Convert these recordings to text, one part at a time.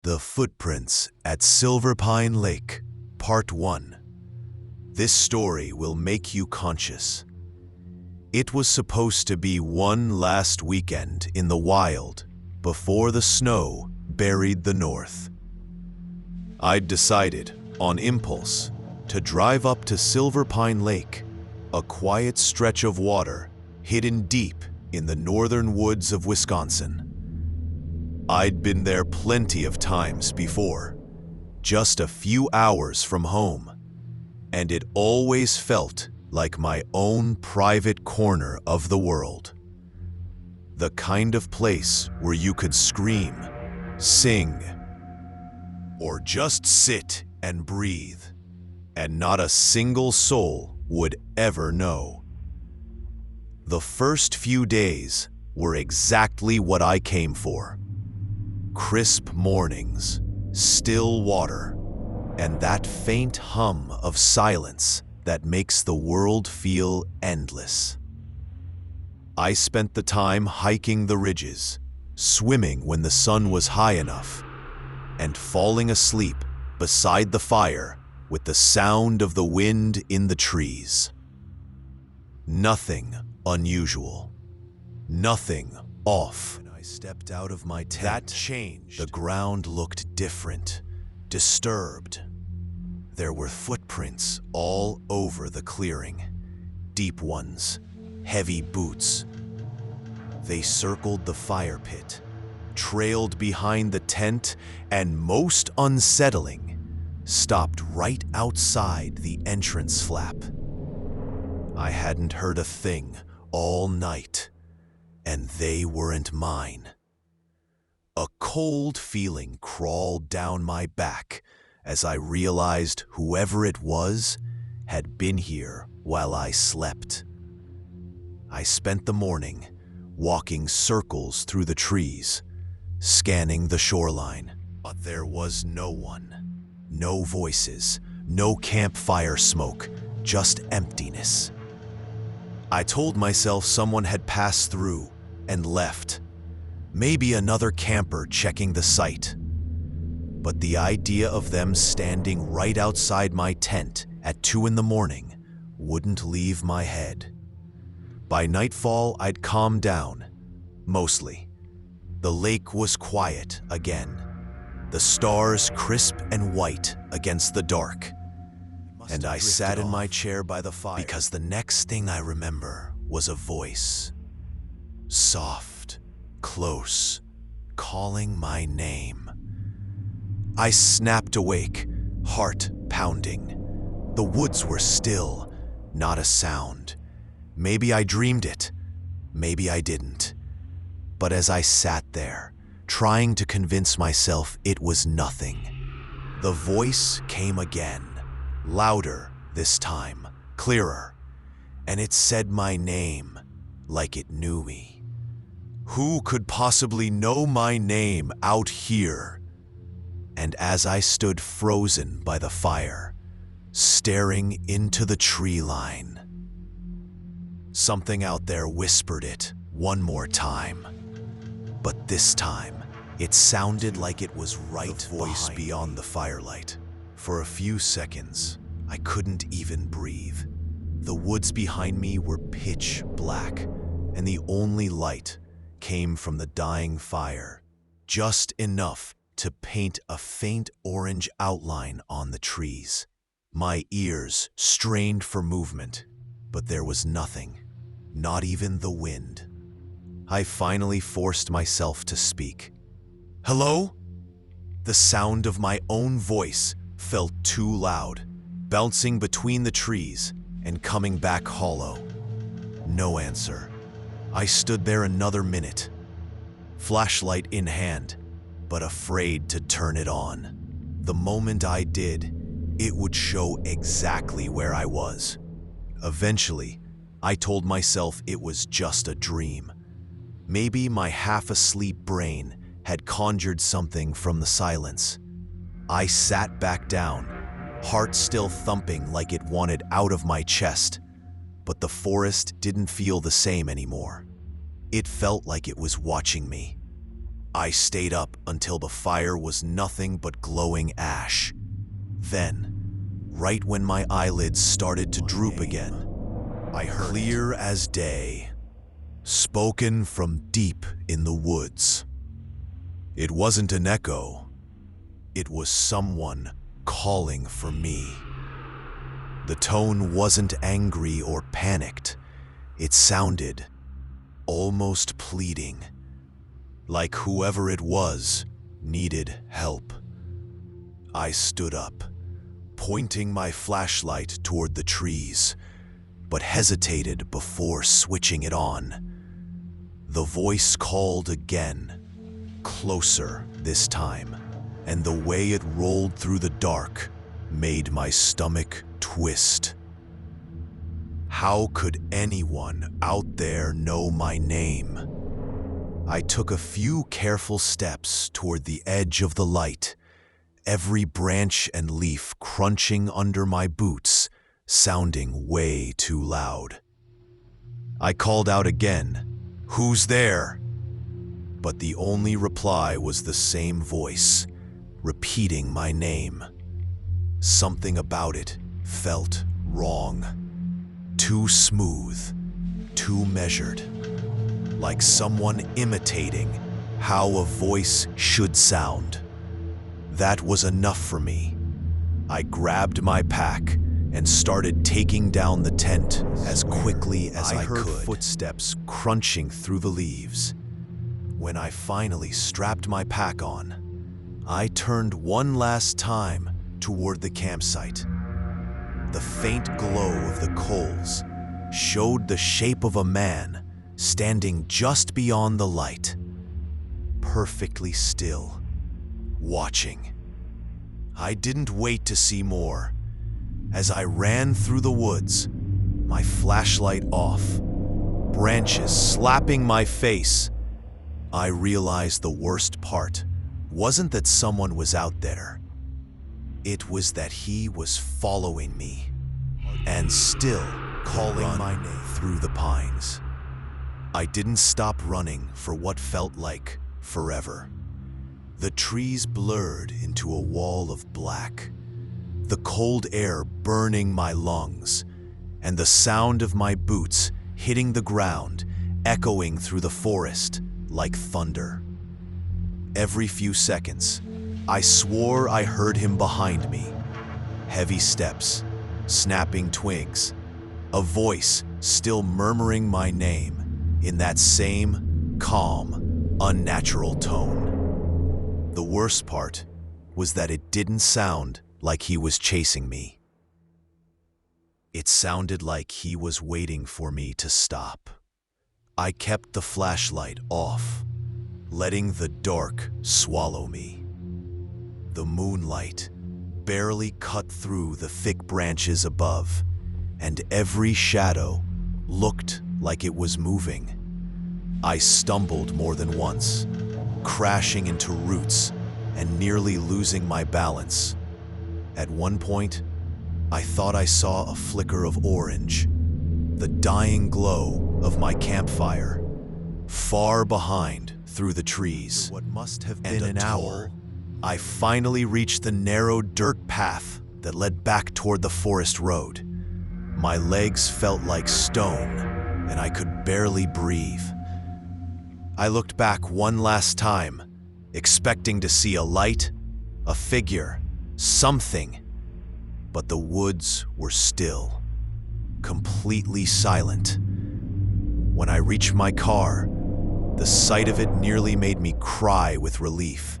The Footprints at Silverpine Lake, Part 1. This story will make you conscious. It was supposed to be one last weekend in the wild before the snow buried the north. I'd decided, on impulse, to drive up to Silverpine Lake, a quiet stretch of water hidden deep in the northern woods of Wisconsin. I'd been there plenty of times before, just a few hours from home, and it always felt like my own private corner of the world. The kind of place where you could scream, sing, or just sit and breathe, and not a single soul would ever know. The first few days were exactly what I came for. Crisp mornings, still water, and that faint hum of silence that makes the world feel endless. I spent the time hiking the ridges, swimming when the sun was high enough, and falling asleep beside the fire with the sound of the wind in the trees. Nothing unusual, nothing off. When I stepped out of my tent, that changed. The ground looked different, disturbed. There were footprints all over the clearing, deep ones, heavy boots. They circled the fire pit, trailed behind the tent, and most unsettling, stopped right outside the entrance flap. I hadn't heard a thing all night, and they weren't mine. A cold feeling crawled down my back as I realized whoever it was had been here while I slept. I spent the morning walking circles through the trees, scanning the shoreline, but there was no one, no voices, no campfire smoke, just emptiness. I told myself someone had passed through and left, maybe another camper checking the site. But the idea of them standing right outside my tent at 2 a.m. wouldn't leave my head. By nightfall, I'd calmed down, mostly. The lake was quiet again, the stars crisp and white against the dark. And I sat in my chair by the fire because the next thing I remember was a voice. Soft, close, calling my name. I snapped awake, heart pounding. The woods were still, not a sound. Maybe I dreamed it, maybe I didn't. But as I sat there, trying to convince myself it was nothing, the voice came again. Louder this time, clearer, and it said my name like it knew me. Who could possibly know my name out here? And as I stood frozen by the fire, staring into the tree line, something out there whispered it one more time. But this time, it sounded like it was right the voice beyond the firelight. For a few seconds, I couldn't even breathe. The woods behind me were pitch black, and the only light came from the dying fire, just enough to paint a faint orange outline on the trees. My ears strained for movement, but there was nothing, not even the wind. I finally forced myself to speak. "Hello?" The sound of my own voice felt too loud, bouncing between the trees and coming back hollow. No answer. I stood there another minute, flashlight in hand, but afraid to turn it on. The moment I did, it would show exactly where I was. Eventually, I told myself it was just a dream. Maybe my half-asleep brain had conjured something from the silence. I sat back down, heart still thumping like it wanted out of my chest, but the forest didn't feel the same anymore. It felt like it was watching me. I stayed up until the fire was nothing but glowing ash. Then, right when my eyelids started to droop again, I heard clear as day, spoken from deep in the woods. It wasn't an echo. It was someone calling for me. The tone wasn't angry or panicked. It sounded almost pleading, like whoever it was needed help. I stood up, pointing my flashlight toward the trees, but hesitated before switching it on. The voice called again, closer this time, and the way it rolled through the dark made my stomach twist. How could anyone out there know my name? I took a few careful steps toward the edge of the light, every branch and leaf crunching under my boots, sounding way too loud. I called out again, "Who's there?" But the only reply was the same voice, repeating my name. Something about it felt wrong. Too smooth, too measured, like someone imitating how a voice should sound. That was enough for me. I grabbed my pack and started taking down the tent as quickly as I could. I heard footsteps crunching through the leaves. When I finally strapped my pack on, I turned one last time toward the campsite. The faint glow of the coals showed the shape of a man standing just beyond the light, perfectly still, watching. I didn't wait to see more. As I ran through the woods, my flashlight off, branches slapping my face, I realized the worst part wasn't that someone was out there. It was that he was following me and still calling my name through the pines. I didn't stop running for what felt like forever. The trees blurred into a wall of black, the cold air burning my lungs, and the sound of my boots hitting the ground echoing through the forest like thunder. Every few seconds, I swore I heard him behind me. Heavy steps, snapping twigs, a voice still murmuring my name in that same calm, unnatural tone. The worst part was that it didn't sound like he was chasing me. It sounded like he was waiting for me to stop. I kept the flashlight off, letting the dark swallow me. The moonlight barely cut through the thick branches above, and every shadow looked like it was moving. I stumbled more than once, crashing into roots and nearly losing my balance. At one point, I thought I saw a flicker of orange, the dying glow of my campfire, far behind through the trees. What must have been an hour, I finally reached the narrow dirt path that led back toward the forest road. My legs felt like stone, and I could barely breathe. I looked back one last time, expecting to see a light, a figure, something, but the woods were still, completely silent. When I reached my car, the sight of it nearly made me cry with relief.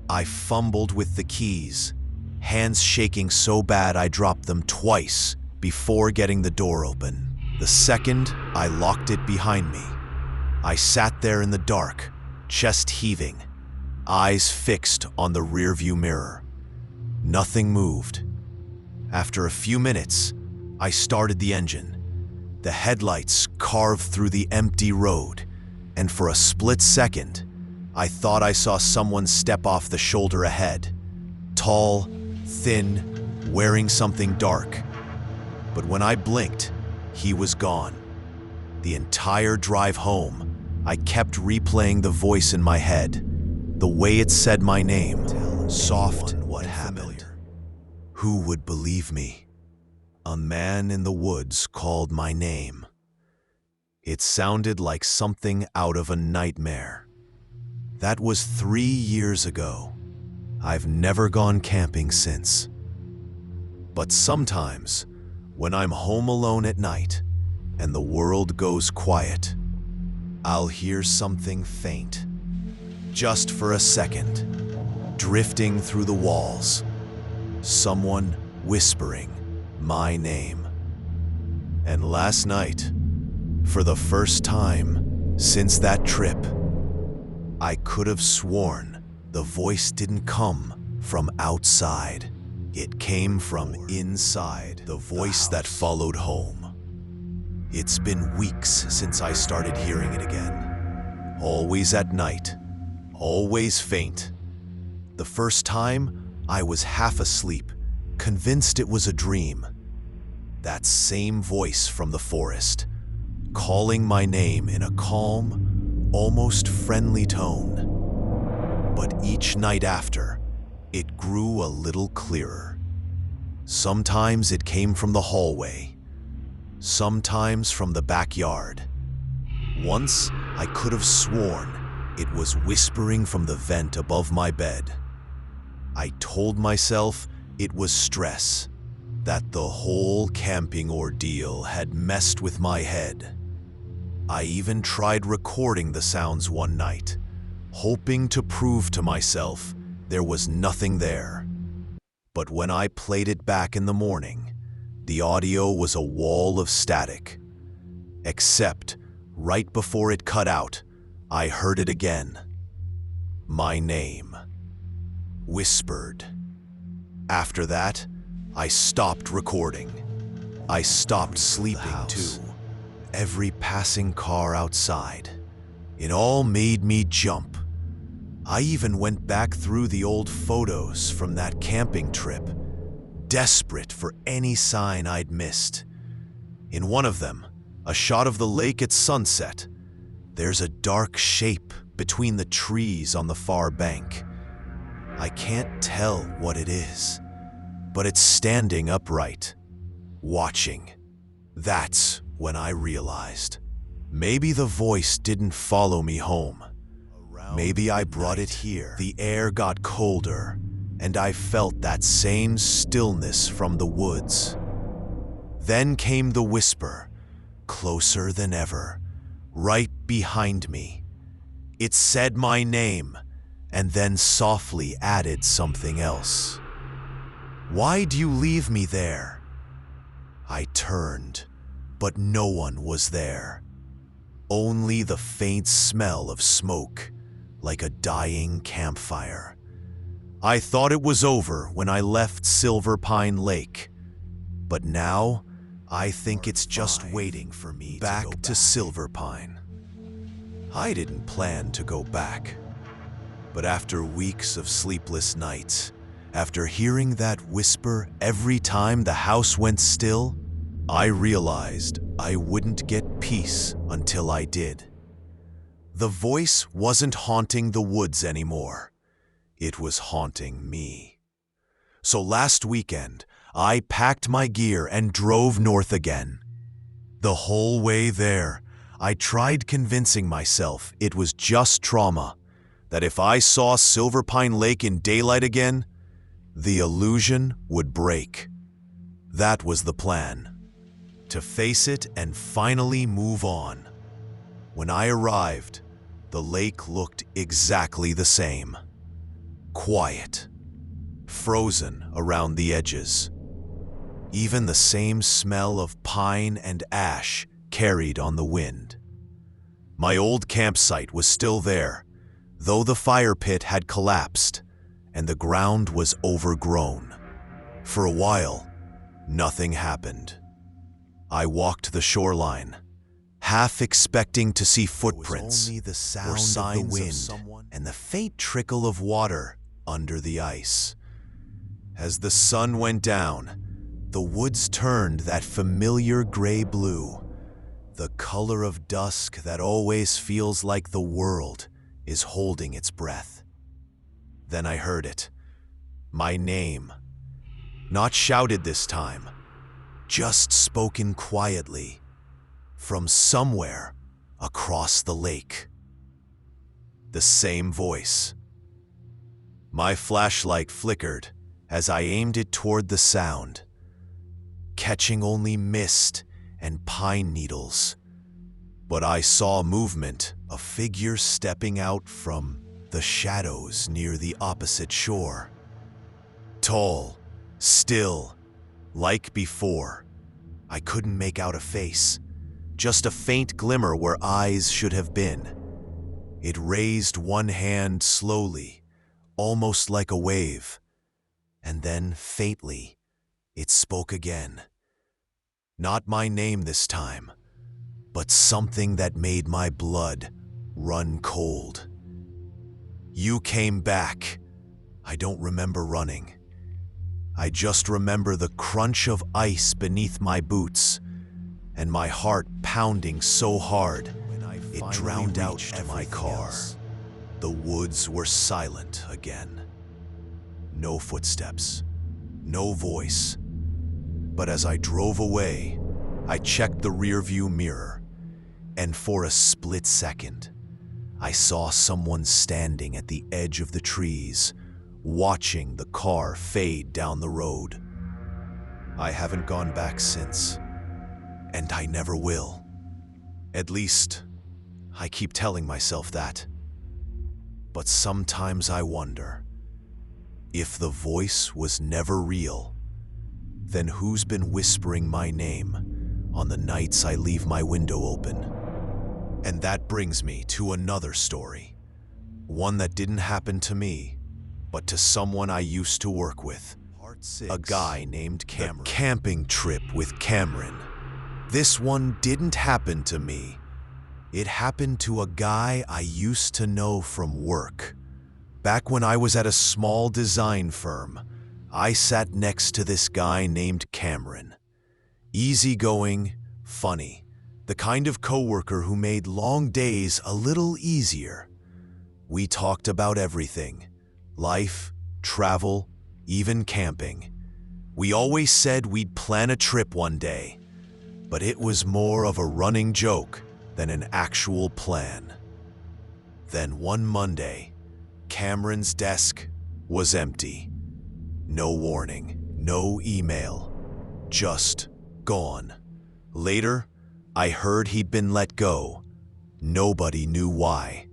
I fumbled with the keys, hands shaking so bad I dropped them twice before getting the door open. The second I locked it behind me, I sat there in the dark, chest heaving, eyes fixed on the rearview mirror. Nothing moved. After a few minutes, I started the engine. The headlights carved through the empty road, and for a split second, I thought I saw someone step off the shoulder ahead. Tall, thin, wearing something dark. But when I blinked, he was gone. The entire drive home, I kept replaying the voice in my head, the way it said my name, soft and familiar. Who would believe me? A man in the woods called my name. It sounded like something out of a nightmare. That was 3 years ago. I've never gone camping since. But sometimes, when I'm home alone at night and the world goes quiet, I'll hear something faint, just for a second, drifting through the walls. Someone whispering my name. And last night, for the first time since that trip, I could have sworn the voice didn't come from outside. It came from inside, the voice that followed home. It's been weeks since I started hearing it again. Always at night, always faint. The first time, I was half asleep, convinced it was a dream. That same voice from the forest, calling my name in a calm, almost friendly tone. But each night after, it grew a little clearer. Sometimes it came from the hallway, sometimes from the backyard. Once, I could have sworn it was whispering from the vent above my bed. I told myself it was stress, that the whole camping ordeal had messed with my head. I even tried recording the sounds one night, hoping to prove to myself there was nothing there. But when I played it back in the morning, the audio was a wall of static. Except, right before it cut out, I heard it again. My name. Whispered. After that, I stopped recording. I stopped sleeping too. Every passing car outside. It all made me jump. I even went back through the old photos from that camping trip, desperate for any sign I'd missed. In one of them, a shot of the lake at sunset, there's a dark shape between the trees on the far bank. I can't tell what it is, but it's standing upright, watching. That's when I realized, maybe the voice didn't follow me home. Maybe I brought it here. The air got colder, and I felt that same stillness from the woods. Then came the whisper, closer than ever, right behind me. It said my name, and then softly added something else. Why do you leave me there? I turned, but no one was there. Only the faint smell of smoke, like a dying campfire. I thought it was over when I left Silverpine Lake, but now I think it's just waiting for me back to Silverpine. I didn't plan to go back, but after weeks of sleepless nights, after hearing that whisper every time the house went still, I realized I wouldn't get peace until I did. The voice wasn't haunting the woods anymore. It was haunting me. So last weekend, I packed my gear and drove north again. The whole way there, I tried convincing myself it was just trauma, that if I saw Silverpine Lake in daylight again, the illusion would break. That was the plan, to face it and finally move on. When I arrived, the lake looked exactly the same. Quiet, frozen around the edges. Even the same smell of pine and ash carried on the wind. My old campsite was still there, though the fire pit had collapsed and the ground was overgrown. For a while, nothing happened. I walked the shoreline, half expecting to see footprints or signs of wind and the faint trickle of water under the ice. As the sun went down, the woods turned that familiar gray-blue. The color of dusk that always feels like the world is holding its breath. Then I heard it. My name. Not shouted this time, just spoken quietly from somewhere across the lake. The same voice. My flashlight flickered as I aimed it toward the sound, catching only mist and pine needles. But I saw movement, a figure stepping out from the shadows near the opposite shore. Tall, still, like before. I couldn't make out a face, just a faint glimmer where eyes should have been. It raised one hand slowly, almost like a wave, and then faintly, it spoke again. Not my name this time, but something that made my blood run cold. You came back. I don't remember running. I just remember the crunch of ice beneath my boots and my heart pounding so hard it drowned out my car. The woods were silent again. No footsteps, no voice. But as I drove away, I checked the rearview mirror, and for a split second, I saw someone standing at the edge of the trees, watching the car fade down the road. I haven't gone back since, and I never will. At least, I keep telling myself that. But sometimes I wonder, if the voice was never real, then who's been whispering my name on the nights I leave my window open? And that brings me to another story, one that didn't happen to me, but to someone I used to work with, a guy named Cameron. The camping trip with Cameron. This one didn't happen to me. It happened to a guy I used to know from work. Back when I was at a small design firm, I sat next to this guy named Cameron. Easygoing, funny, the kind of coworker who made long days a little easier. We talked about everything: life, travel, even camping. We always said we'd plan a trip one day, but it was more of a running joke than an actual plan. Then one Monday, Cameron's desk was empty. No warning, no email, just gone. Later, I heard he'd been let go. Nobody knew why.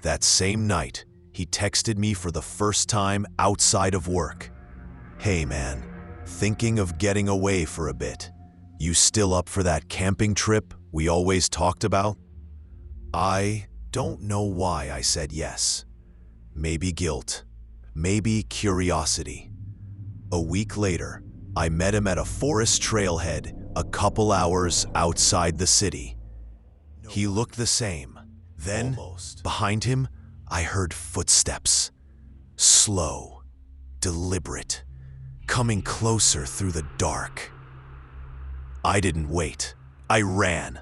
That same night, he texted me for the first time outside of work. "Hey man, thinking of getting away for a bit. You still up for that camping trip we always talked about?" I don't know why I said yes. Maybe guilt, maybe curiosity. A week later, I met him at a forest trailhead a couple hours outside the city. He looked the same. Then, behind him, I heard footsteps. Slow, deliberate, coming closer through the dark. I didn't wait. I ran.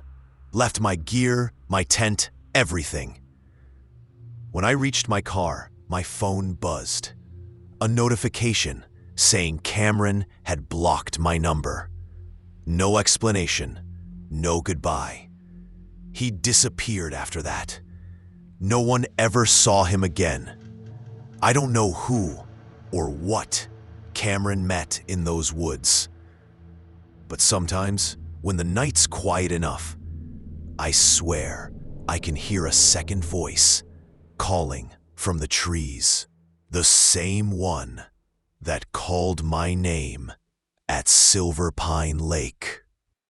Left my gear, my tent, everything. When I reached my car, my phone buzzed. A notification saying Cameron had blocked my number. No explanation, no goodbye. He disappeared after that. No one ever saw him again. I don't know who or what Cameron met in those woods. But sometimes, when the night's quiet enough, I swear I can hear a second voice calling from the trees. The same one that called my name at Silverpine Lake.